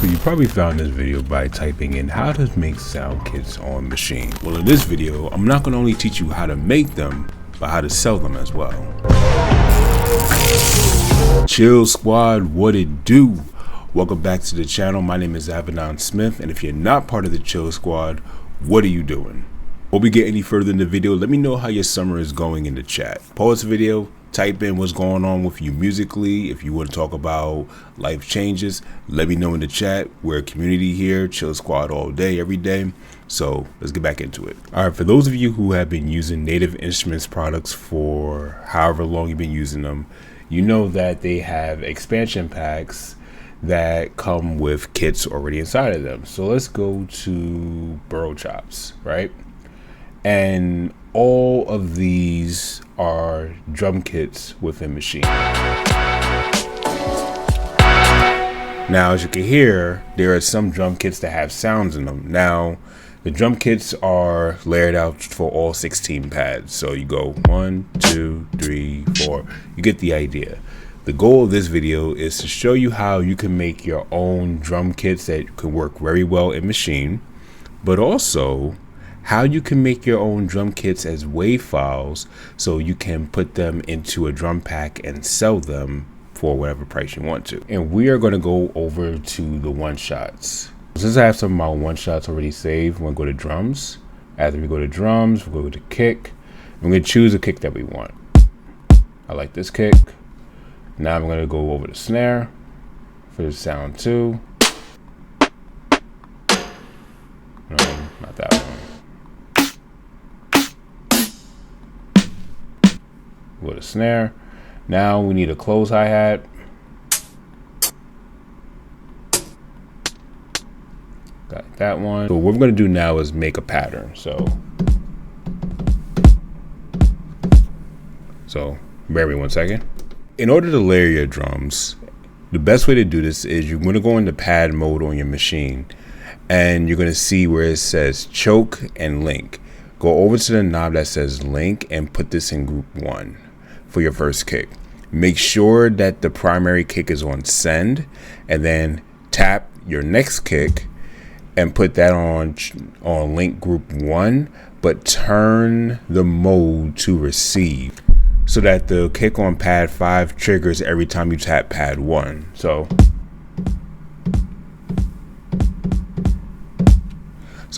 So you probably found this video by typing in how to make sound kits on Maschine. Well, in this video, I'm not going to only teach you how to make them, but how to sell them as well. Chill Squad, what it do? Welcome back to the channel. My name is Avidan Smith, and if you're not part of the Chill Squad, what are you doing? Before we get any further in the video, let me know how your summer is going in the chat. Pause the video, type in what's going on with you musically. If you want to talk about life changes, let me know in the chat. We're a community here, Chill Squad all day, every day. So let's get back into it. All right, for those of you who have been using Native Instruments products for however long you've been using them, you know that they have expansion packs that come with kits already inside of them. So let's go to Burrow Chops, right? And all of these are drum kits within Maschine. Now, as you can hear, there are some drum kits that have sounds in them. Now, the drum kits are layered out for all 16 pads. So you go 1, 2, 3, 4. You get the idea. The goal of this video is to show you how you can make your own drum kits that can work very well in Maschine, but also how you can make your own drum kits as WAV files so you can put them into a drum pack and sell them for whatever price you want to. And we are going to go over to the one shots. Since I have some of my one shots already saved, we're going to go to drums. After we go to drums, we'll go to kick. I'm going to choose a kick that we want. I like this kick. Now I'm going to go over to snare for the sound 2. No, not that one. Go to snare. Now we need a close hi-hat. Got that one. So what we're going to do now is make a pattern. So bear with me 1 second. In order to layer your drums, the best way to do this is you're going to go into pad mode on your Maschine, and you're going to see where it says choke and link. Go over to the knob that says link and put this in group 1 for your first kick. Make sure that the primary kick is on send, and then tap your next kick and put that on link group 1, but turn the mode to receive so that the kick on pad 5 triggers every time you tap pad 1. So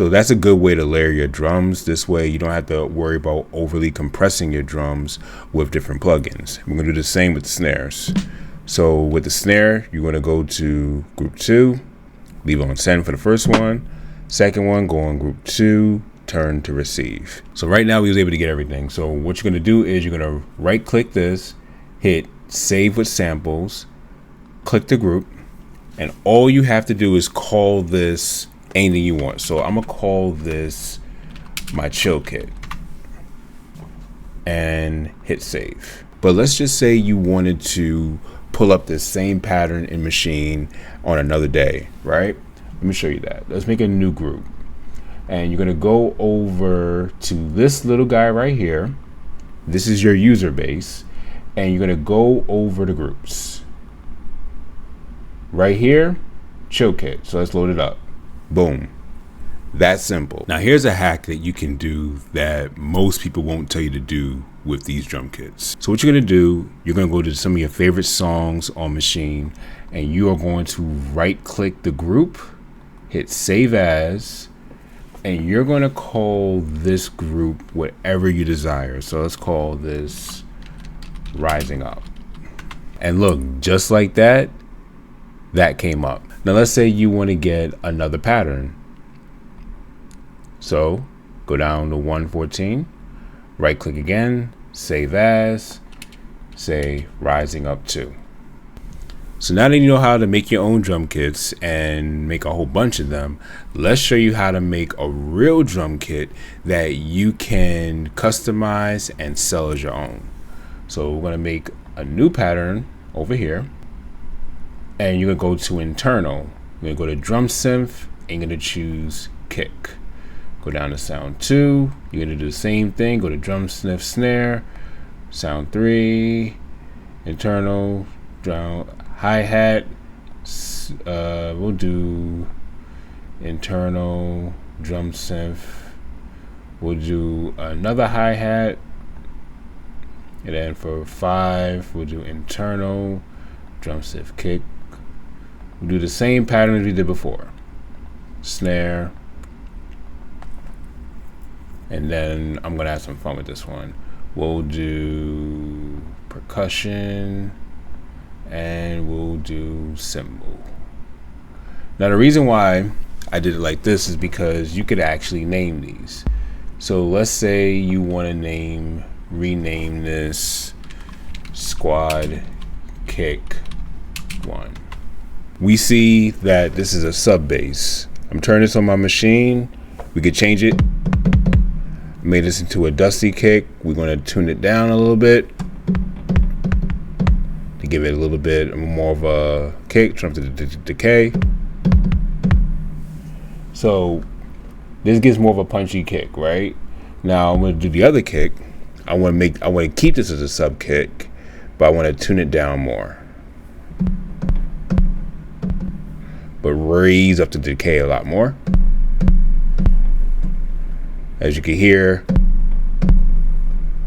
that's a good way to layer your drums. This way you don't have to worry about overly compressing your drums with different plugins. We're gonna do the same with the snares. So with the snare, you're gonna go to group 2, leave it on send for the first one. Second one, go on group 2, turn to receive. So right now we was able to get everything. So what you're gonna do is you're gonna right click this, hit save with samples, click the group, and all you have to do is call this anything you want. So I'm gonna call this my chill kit and hit save. But let's just say you wanted to pull up this same pattern in Maschine on another day, right? Let me show you that. Let's make a new group. And you're gonna go over to this little guy right here. This is your user base. And you're gonna go over to groups. Right here, chill kit. So let's load it up. Boom. That's simple. Now here's a hack that you can do that most people won't tell you to do with these drum kits. So what you're gonna do, you're gonna go to some of your favorite songs on Maschine, and you are going to right click the group, hit save as, and you're gonna call this group whatever you desire. So let's call this Rising Up. And look, just like that, that came up. Now let's say you want to get another pattern. So go down to 114, right click again, save as, say Rising Up 2. So now that you know how to make your own drum kits and make a whole bunch of them, let's show you how to make a real drum kit that you can customize and sell as your own. So we're gonna make a new pattern over here, and you're gonna go to internal. You're gonna go to drum synth and you're gonna choose kick. Go down to sound 2, you're gonna do the same thing, go to drum sniff snare, sound 3, internal, drum, hi-hat, We'll do internal drum synth. We'll do another hi-hat, and then for 5 we'll do internal drum synth kick. We'll do the same pattern as we did before. Snare, and then I'm gonna have some fun with this one. We'll do percussion, and we'll do cymbal. Now the reason why I did it like this is because you could actually name these. So let's say you want to rename this squad kick 1. We see that this is a sub bass. I'm turning this on my machine. We could change it. Made this into a dusty kick. We're going to tune it down a little bit to give it a little bit more of a kick, turn up the decay. So this gives more of a punchy kick, right? Now I'm going to do the other kick. I want to keep this as a sub kick, but I want to tune it down more, but raise up the decay a lot more. As you can hear,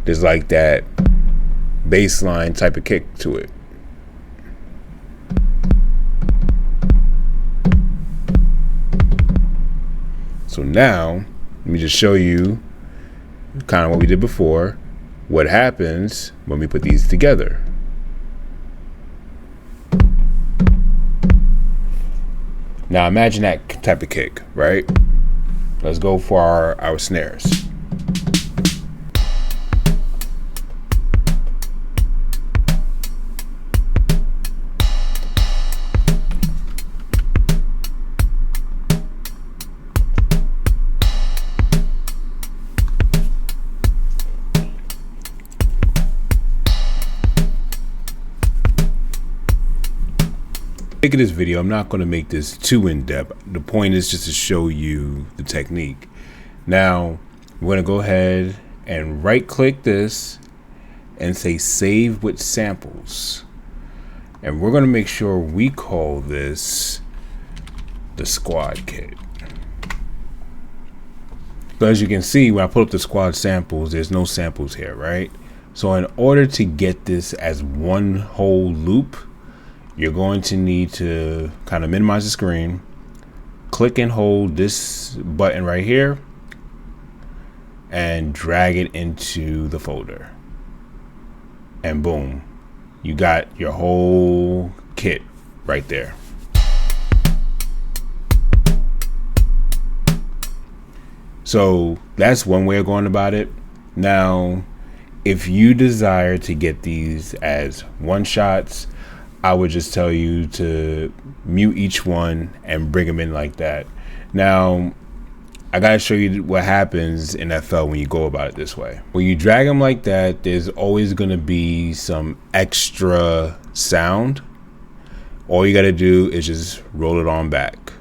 there's like that bass line type of kick to it. So now, let me just show you kind of what we did before, what happens when we put these together. Now imagine that type of kick, right? Let's go for our snares. Of this video, I'm not going to make this too in-depth. The point is just to show you the technique. Now we're going to go ahead and right click this and say save with samples, and we're going to make sure we call this the squad kit. But as you can see, when I put up the squad samples, there's no samples here, right? So in order to get this as one whole loop, you're going to need to kind of minimize the screen, click and hold this button right here, and drag it into the folder. And boom, you got your whole kit right there. So that's one way of going about it. Now, if you desire to get these as one shots, I would just tell you to mute each one and bring them in like that. Now, I gotta show you what happens in FL when you go about it this way. When you drag them like that, there's always gonna be some extra sound. All you gotta do is just roll it on back.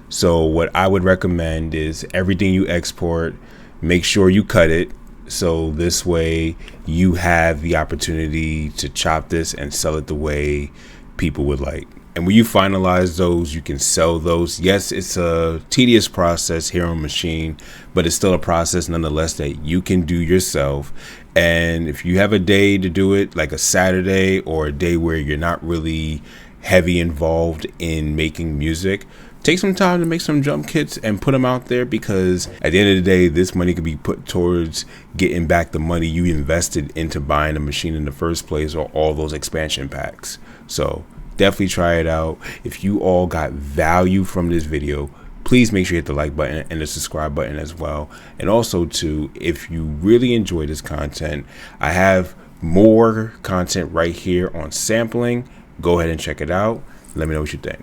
So what I would recommend is everything you export, make sure you cut it. So this way you have the opportunity to chop this and sell it the way people would like. And when you finalize those, you can sell those. Yes, it's a tedious process here on Maschine, but it's still a process nonetheless that you can do yourself. And if you have a day to do it, like a Saturday or a day where you're not really heavy involved in making music, take some time to make some drum kits and put them out there, because at the end of the day, this money could be put towards getting back the money you invested into buying a machine in the first place, or all those expansion packs. So definitely try it out. If you all got value from this video, please make sure you hit the like button and the subscribe button as well. And also too, if you really enjoy this content, I have more content right here on sampling. Go ahead and check it out. Let me know what you think.